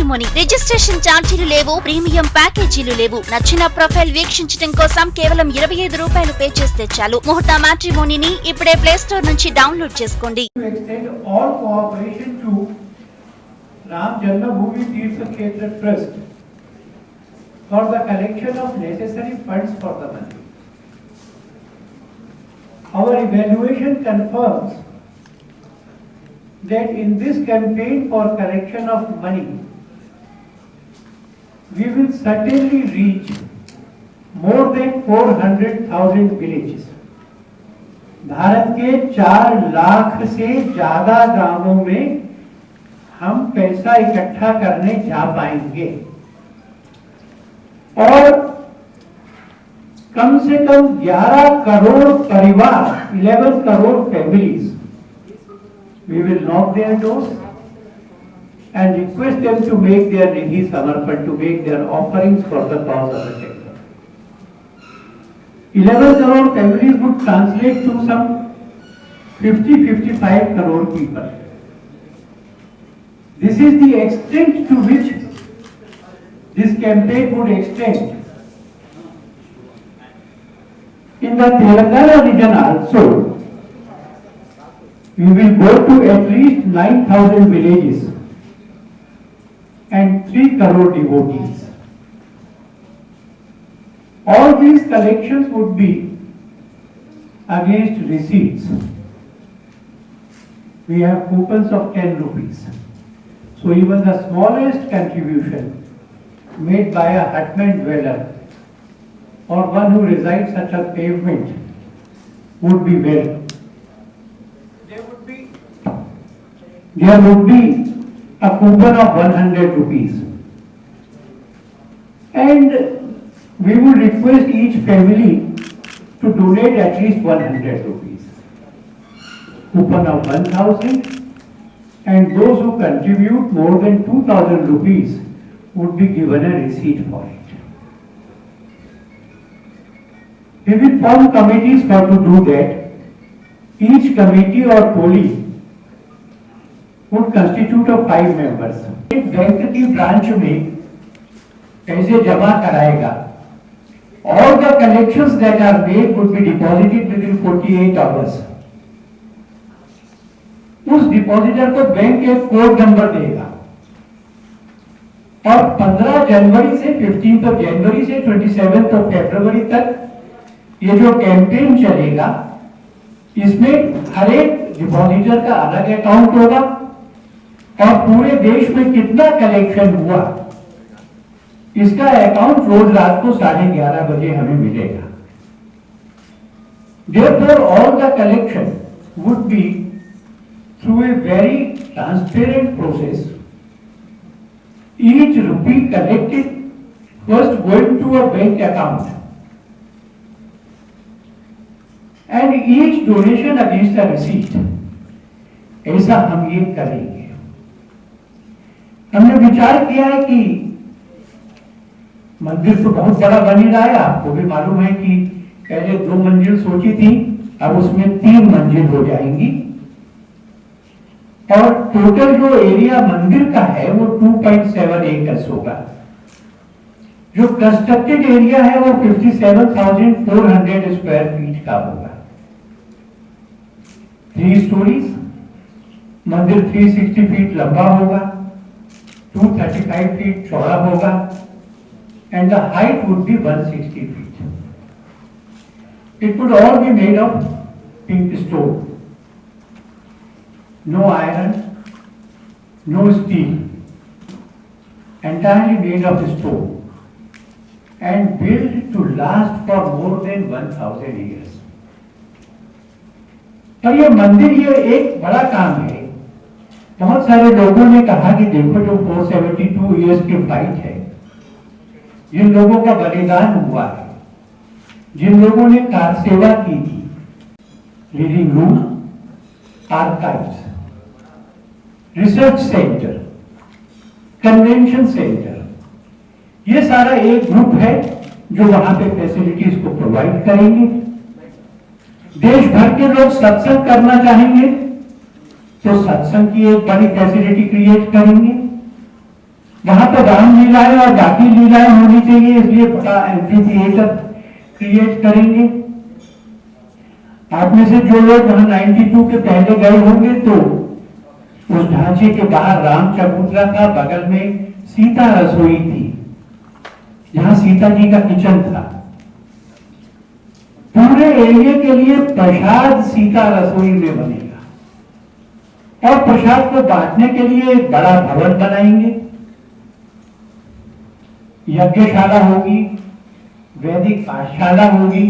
Matrimony registration ఛార్జీలు లేవు, premium ప్యాకేజీలు లేవు. నచ్చిన ప్రొఫైల్ వీక్షించడం కోసం కేవలం 25 రూపాయలు పే చేస్తే చాలు. ముహూర్త మ్యాట్రిమోనీని ఇప్పుడే ప్లే స్టోర్ నుంచి డౌన్లోడ్ చేసుకోండి. Ram Janmabhoomi Tirtha Kshetra Trust for the collection of necessary funds for the month. Our evaluation confirms that in this campaign for collection of money, we will certainly reach more than 400,000 villages. Bharat के 4 लाख से ज्यादा गांवों में हम पैसा इकट्ठा करने जा पाएंगे और कम से कम 11 करोड़ परिवार, 11 crore families, we will knock their doors and request them to make their nidhi samarpan, to make their offerings for the cause of the sector. 11 crore families would translate to some 50-55 crore people. This is the extent to which this campaign would extend. In the Telangana region also, we will go to at least 9,000 villages and 3 crore devotees. All these collections would be against receipts. We have coupons of 10 rupees. So even the smallest contribution made by a hutman dweller or one who resides at a pavement would be welcome. There would be a coupon of 100 rupees. And we would request each family to donate at least 100 rupees. Coupon of 1,000. And those who contribute more than 2,000 rupees would be given a receipt for it. We will form committees for to do that. Each committee or toli would constitute of 5 members. Bank की branch में पैसे जमा कराएगा. All the collections that are made would be deposited within 48 hours. उस depositor को bank एक code number देगा और 15 जनवरी से 15 जनवरी से 27 फरवरी तक ये जो कैंपेन चलेगा, इसमें हर एक डिपॉजिटर का अलग अकाउंट होगा और पूरे देश में कितना कलेक्शन हुआ इसका अकाउंट रोज रात को 11:30 बजे हमें मिलेगा. Therefore, all the collection would be through a very transparent process. Each rupee collected first went to a bank account and each donation against a receipt. ऐसा हम ये करेंगे. हमने विचार किया है कि मंदिर तो बहुत बड़ा बन ही रहा है. आपको भी मालूम है कि पहले 2 मंजिल सोची थी, अब उसमें 3 मंजिल हो जाएंगी और टोटल जो एरिया मंदिर का है वो 2.7 एकर्स होगा. जो कंस्ट्रक्टेड एरिया है वो 57,400 स्क्वायर फीट का होगा. 3 स्टोरीज, मंदिर 360 फीट लंबा होगा, 235 फीट चौड़ा होगा and the height would be 160 feet. It would all be made of pink stone. No iron, no steel, entirely made of stone and built to last for more than 1,000 years. पर ये मंदिर ये एक बड़ा काम है. बहुत सारे लोगों ने कहा कि देखो जो 472 इयर्स की फाइट है, जिन लोगों का बलिदान हुआ है, जिन लोगों ने कार सेवा की थी, reading room, archives, research centre, convention centre, ये सारा एक ग्रुप है जो वहां पे फैसिलिटीज को प्रोवाइड करेंगे. देश भर के लोग सत्संग करना चाहेंगे तो सत्संग की एक बड़ी फैसिलिटी क्रिएट करेंगे. वहां पर रामलीलाएं और बाकी लीलाएं होनी चाहिए, इसलिए बड़ा एम्फी थिएटर क्रिएट करेंगे। आप में से जो लोग वहां 92 के पहले गए होंगे तो उस ढांचे के बाहर राम चबूतरा था, बगल में सीता रसोई थी, जहां सीता जी का किचन था। पूरे एरिया के लिए प्रसाद सीता रसोई में बनेगा और प्रसाद को बांटने के लिए एक बड़ा भवन बनाएंगे, यज्ञशाला होगी, वैदिक पाठशाला होगी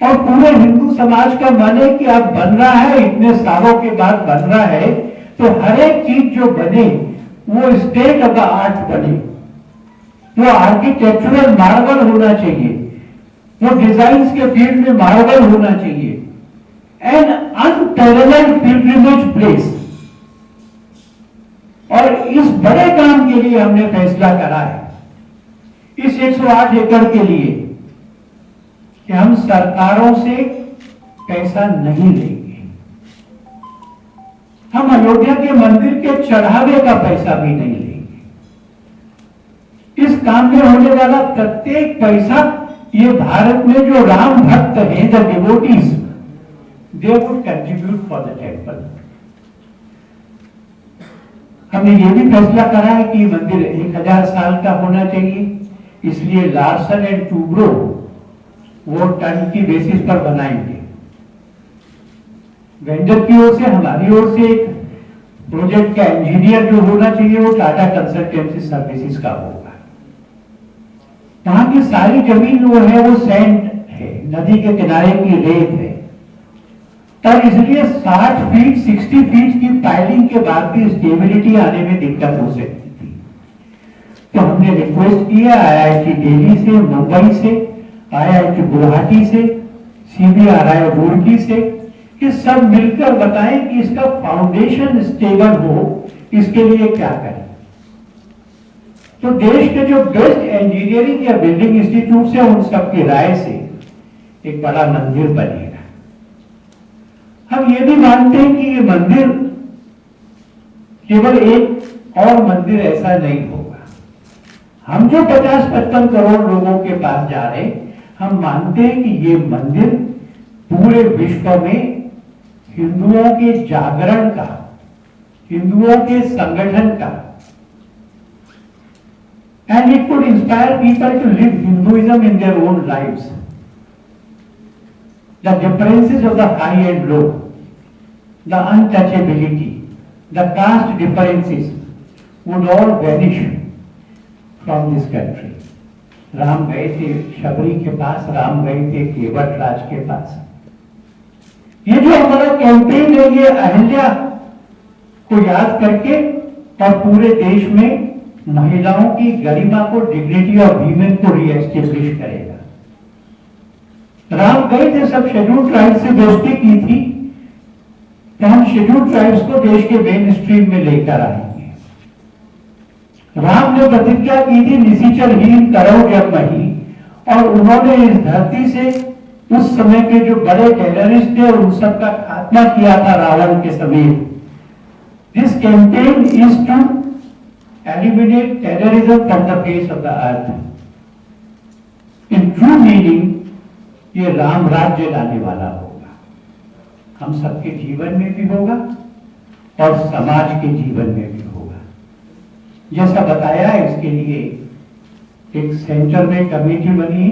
और पूरे हिंदू समाज का मन है कि अब बन रहा है, इतने सालों के बाद बन रहा है, तो हर एक चीज जो बने वो स्टेट ऑफ द आर्ट बने, वो आर्किटेक्चरल मार्वल होना चाहिए, वो डिजाइन के फील्ड में मार्वल होना चाहिए, एन अनपैरेलल्ड पिलग्रिमेज प्लेस। और इस बड़े काम के लिए हमने फैसला करा है, इस 108 एकड़ के लिए, कि हम सरकारों से पैसा नहीं लेंगे। हम अयोध्या के मंदिर के चढ़ावे का पैसा भी नहीं लेंगे। इस काम में होने वाला प्रत्येक पैसा, ये भारत में जो राम भक्त हैं, the devotees, they would contribute for the temple. हमने ये भी फैसला करा है कि मंदिर 1000 साल का होना चाहिए, इसलिए लार्सन एंड टूब्रो वो टन की बेसिस पर बनाएंगे। वेंडर की ओर से, हमारी ओर से एक प्रोजेक्ट का इंजीनियर जो होना चाहिए वो टाटा कंसल्टेंसी सर्विसेज का होगा। वहां की सारी जमीन वो है, वो सैंड है, नदी के किनारे की रेत है, और इसलिए 60 फीट 60 फीट की पाइलिंग के बाद भी स्टेबिलिटी आने में दिक्कत हो सकती थी। तो हमने रिक्वेस्ट किया IIT दिल्ली से, मुंबई से, IIT गुवाहाटी से, CBRI रुड़की से, कि सब मिलकर बताएं कि इसका फाउंडेशन स्टेबल हो, इसके लिए क्या करें। तो देश के जो बेस्ट इंजीनियरिंग या बिल्डिंग इंस्टीट्यूट है, उन सबकी राय से एक बड़ा मंदिर बनेगा। हम ये भी मानते हैं कि ये मंदिर केवल एक और मंदिर ऐसा नहीं होगा। हम जो 50-55 करोड़ लोगों के पास जा रहे हैं, हम मानते हैं कि ये मंदिर पूरे विश्व में हिंदुओं के जागरण का, हिंदुओं के संगठन का, and it could inspire people to live Hinduism in their own lives. The differences of the high and low, the untouchability, the caste differences would all vanish from this country. Ram गए थे शबरी के पास, राम गए थे केवट राज के पास। ये जो हमारा कैंपेन है, ये अहिल्या को याद करके और पूरे देश में महिलाओं की गरिमा को, डिग्निटी और वीमेन को रीएस्टेब्लिश करेगा। राम गए थे, सब शेड्यूल ट्राइब्स से दोस्ती की थी, तो हम शेड्यूल ट्राइब्स को देश के मेन स्ट्रीम में लेकर आएंगे। राम ने प्रतिज्ञा की थी, निशिचरहीन करो जब मही, और उन्होंने इस धरती से उस समय के जो बड़े टेररिस्ट थे और उन सबका खात्मा किया था रावण के समेत। This campaign is to eliminate terrorism from the face of the earth. In true meaning ये राम राज्य लाने वाला होगा, हम सबके जीवन में भी होगा और समाज के जीवन में भी होगा। जैसा बताया, इसके लिए एक सेंटर में कमेटी बनी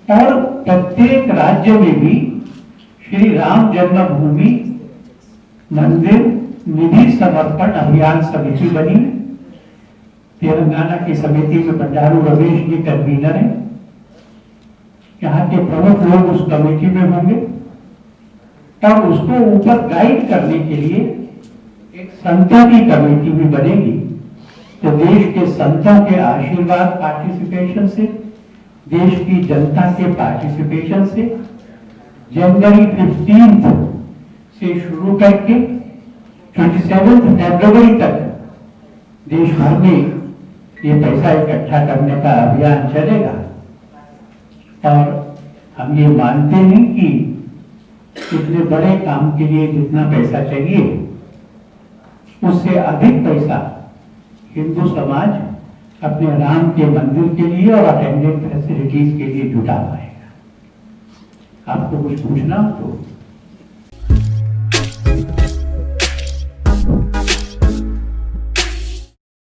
और प्रत्येक राज्य में भी श्री राम जन्मभूमि मंदिर निधि समर्पण अभियान समिति बनी। तेलंगाना की समिति में बंडारू रमेश जी कन्वीनर हैं। यहाँ के प्रमुख लोग उस कमेटी में होंगे और उसको ऊपर गाइड करने के लिए एक संतों की कमेटी भी बनेगी। तो देश के संतों के आशीर्वाद पार्टिसिपेशन से, देश की जनता के पार्टिसिपेशन से जनवरी 15 से शुरू करके 27 फरवरी तक देश भर में ये पैसा इकट्ठा करने का अभियान चलेगा। और हम ये मानते हैं कि इतने बड़े काम के लिए जितना पैसा चाहिए, उससे अधिक पैसा हिंदू समाज अपने राम के मंदिर के लिए और अटेंडेंट फैसिलिटीज के लिए जुटा पाएगा। आपको कुछ पूछना हो तो